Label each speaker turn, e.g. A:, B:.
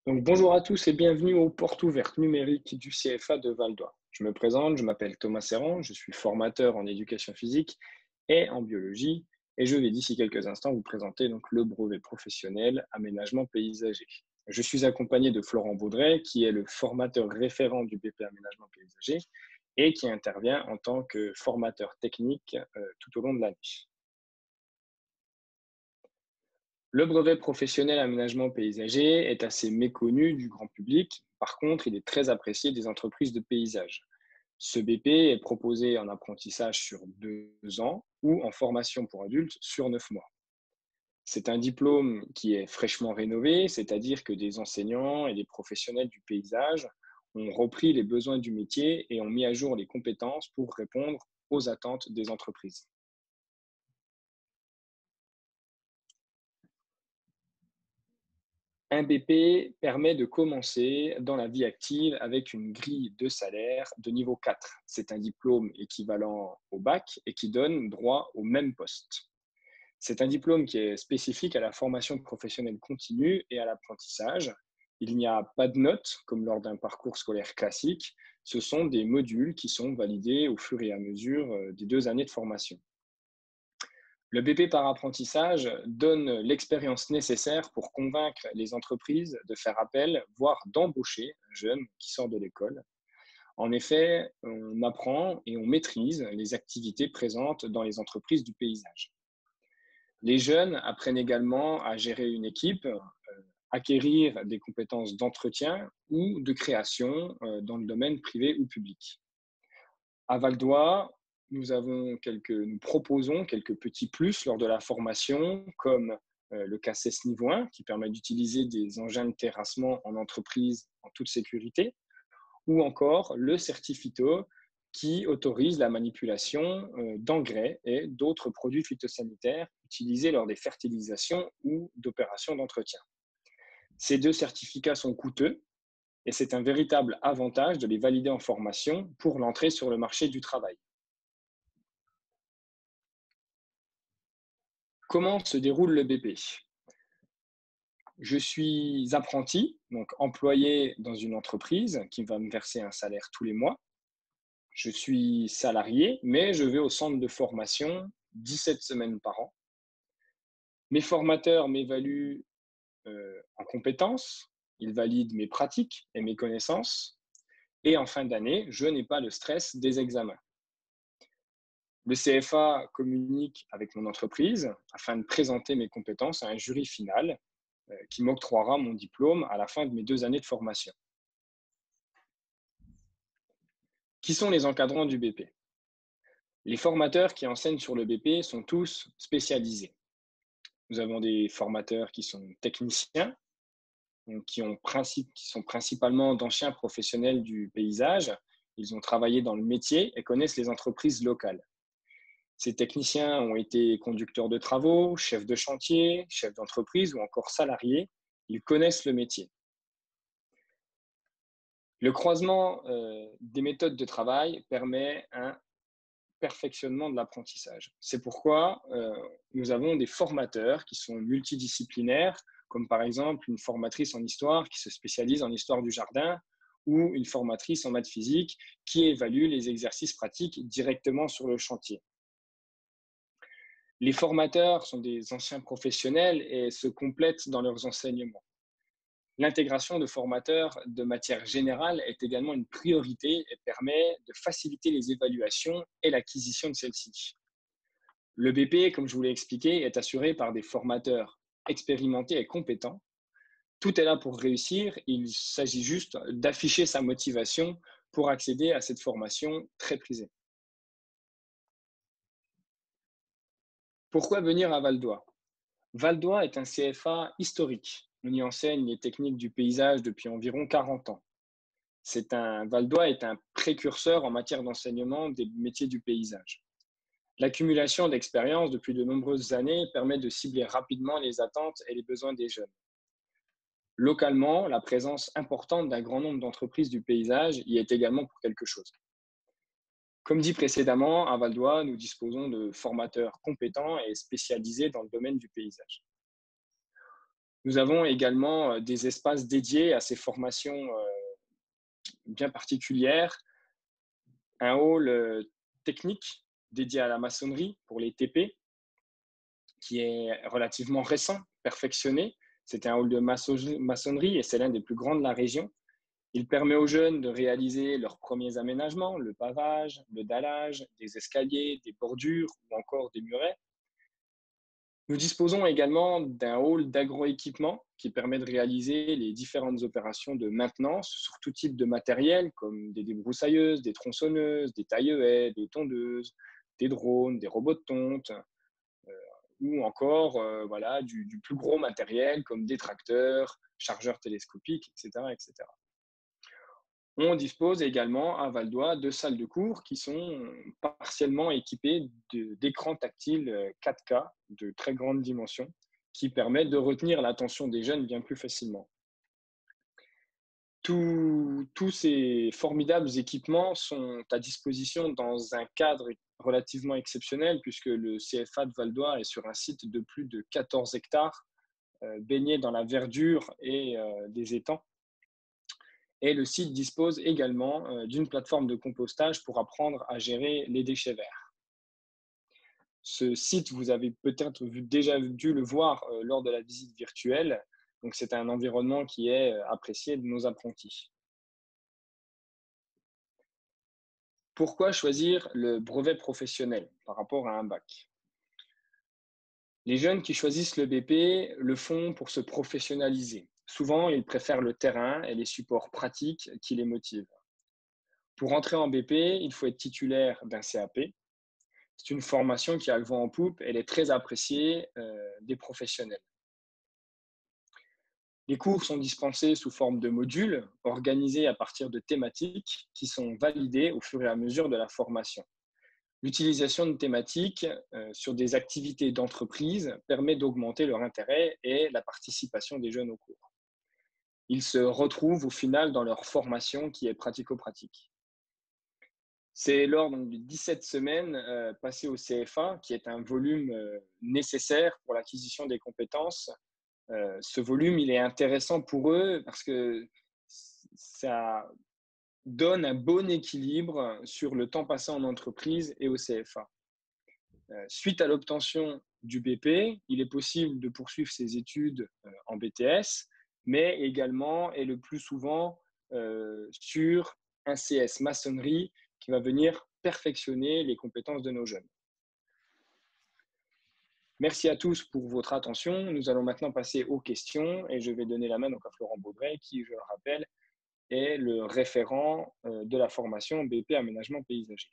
A: Donc, bonjour à tous et bienvenue aux portes ouvertes numériques du CFA de Val d'Oise. Je me présente, je m'appelle Thomas Serrand, je suis formateur en éducation physique et en biologie et je vais d'ici quelques instants vous présenter donc le brevet professionnel aménagement paysager. Je suis accompagné de Florent Baudret qui est le formateur référent du BP aménagement paysager et qui intervient en tant que formateur technique tout au long de l'année. Le brevet professionnel aménagement paysager est assez méconnu du grand public. Par contre, il est très apprécié des entreprises de paysage. Ce BP est proposé en apprentissage sur 2 ans ou en formation pour adultes sur 9 mois. C'est un diplôme qui est fraîchement rénové, c'est-à-dire que des enseignants et des professionnels du paysage ont repris les besoins du métier et ont mis à jour les compétences pour répondre aux attentes des entreprises. Un BP permet de commencer dans la vie active avec une grille de salaire de niveau 4. C'est un diplôme équivalent au bac et qui donne droit au même poste. C'est un diplôme qui est spécifique à la formation professionnelle continue et à l'apprentissage. Il n'y a pas de notes comme lors d'un parcours scolaire classique. Ce sont des modules qui sont validés au fur et à mesure des 2 années de formation. Le BP par apprentissage donne l'expérience nécessaire pour convaincre les entreprises de faire appel, voire d'embaucher un jeune qui sort de l'école. En effet, on apprend et on maîtrise les activités présentes dans les entreprises du paysage. Les jeunes apprennent également à gérer une équipe, acquérir des compétences d'entretien ou de création dans le domaine privé ou public. À Val d'Oise, nous proposons quelques petits plus lors de la formation, comme le CACES Niveau 1, qui permet d'utiliser des engins de terrassement en entreprise en toute sécurité, ou encore le Certifito, qui autorise la manipulation d'engrais et d'autres produits phytosanitaires utilisés lors des fertilisations ou d'opérations d'entretien. Ces 2 certificats sont coûteux et c'est un véritable avantage de les valider en formation pour l'entrée sur le marché du travail. Comment se déroule le BP? Je suis apprenti, donc employé dans une entreprise qui va me verser un salaire tous les mois. Je suis salarié, mais je vais au centre de formation 17 semaines par an. Mes formateurs m'évaluent en compétences, ils valident mes pratiques et mes connaissances. Et en fin d'année, je n'ai pas le stress des examens. Le CFA communique avec mon entreprise afin de présenter mes compétences à un jury final qui m'octroiera mon diplôme à la fin de mes 2 années de formation. Qui sont les encadrants du BP? Les formateurs qui enseignent sur le BP sont tous spécialisés. Nous avons des formateurs qui sont techniciens, donc qui sont principalement d'anciens professionnels du paysage. Ils ont travaillé dans le métier et connaissent les entreprises locales. Ces techniciens ont été conducteurs de travaux, chefs de chantier, chefs d'entreprise ou encore salariés. Ils connaissent le métier. Le croisement des méthodes de travail permet un perfectionnement de l'apprentissage. C'est pourquoi nous avons des formateurs qui sont multidisciplinaires, comme par exemple une formatrice en histoire qui se spécialise en histoire du jardin ou une formatrice en maths physique qui évalue les exercices pratiques directement sur le chantier. Les formateurs sont des anciens professionnels et se complètent dans leurs enseignements. L'intégration de formateurs de matière générale est également une priorité et permet de faciliter les évaluations et l'acquisition de celles-ci. Le BP, comme je vous l'ai expliqué, est assuré par des formateurs expérimentés et compétents. Tout est là pour réussir. Il s'agit juste d'afficher sa motivation pour accéder à cette formation très prisée. Pourquoi venir à Val d'Oise? Val d'Oise est un CFA historique. On y enseigne les techniques du paysage depuis environ 40 ans. Val d'Oise est un précurseur en matière d'enseignement des métiers du paysage. L'accumulation d'expérience depuis de nombreuses années permet de cibler rapidement les attentes et les besoins des jeunes. Localement, la présence importante d'un grand nombre d'entreprises du paysage y est également pour quelque chose. Comme dit précédemment, à Val d'Oise, nous disposons de formateurs compétents et spécialisés dans le domaine du paysage. Nous avons également des espaces dédiés à ces formations bien particulières, un hall technique dédié à la maçonnerie pour les TP, qui est relativement récent, perfectionné. C'était un hall de maçonnerie et c'est l'un des plus grands de la région. Il permet aux jeunes de réaliser leurs premiers aménagements, le pavage, le dallage, des escaliers, des bordures ou encore des murets. Nous disposons également d'un hall d'agroéquipement qui permet de réaliser les différentes opérations de maintenance sur tout type de matériel, comme des débroussailleuses, des tronçonneuses, des taille-haies, des tondeuses, des drones, des robots de tonte, ou encore voilà, du plus gros matériel comme des tracteurs, chargeurs télescopiques, etc., etc. On dispose également à Valdoie de salles de cours qui sont partiellement équipées d'écrans tactiles 4K de très grande dimension qui permettent de retenir l'attention des jeunes bien plus facilement. Tous ces formidables équipements sont à disposition dans un cadre relativement exceptionnel puisque le CFA de Valdoie est sur un site de plus de 14 hectares, baigné dans la verdure et des étangs. Et le site dispose également d'une plateforme de compostage pour apprendre à gérer les déchets verts. Ce site, vous avez peut-être déjà dû le voir lors de la visite virtuelle. Donc, c'est un environnement qui est apprécié de nos apprentis. Pourquoi choisir le brevet professionnel par rapport à un bac? Les jeunes qui choisissent le BP le font pour se professionnaliser. Souvent, ils préfèrent le terrain et les supports pratiques qui les motivent. Pour entrer en BP, il faut être titulaire d'un CAP. C'est une formation qui a le vent en poupe, elle est très appréciée des professionnels. Les cours sont dispensés sous forme de modules, organisés à partir de thématiques qui sont validées au fur et à mesure de la formation. L'utilisation de thématiques sur des activités d'entreprise permet d'augmenter leur intérêt et la participation des jeunes au cours. Ils se retrouvent au final dans leur formation qui est pratico-pratique. C'est lors donc, de 17 semaines passées au CFA, qui est un volume nécessaire pour l'acquisition des compétences. Ce volume, il est intéressant pour eux parce que ça donne un bon équilibre sur le temps passé en entreprise et au CFA. Suite à l'obtention du BP, il est possible de poursuivre ses études en BTS, mais également et le plus souvent sur un CS maçonnerie qui va venir perfectionner les compétences de nos jeunes. Merci à tous pour votre attention. Nous allons maintenant passer aux questions et je vais donner la main donc à Florent Baudret qui, je le rappelle, est le référent de la formation BP Aménagement Paysager.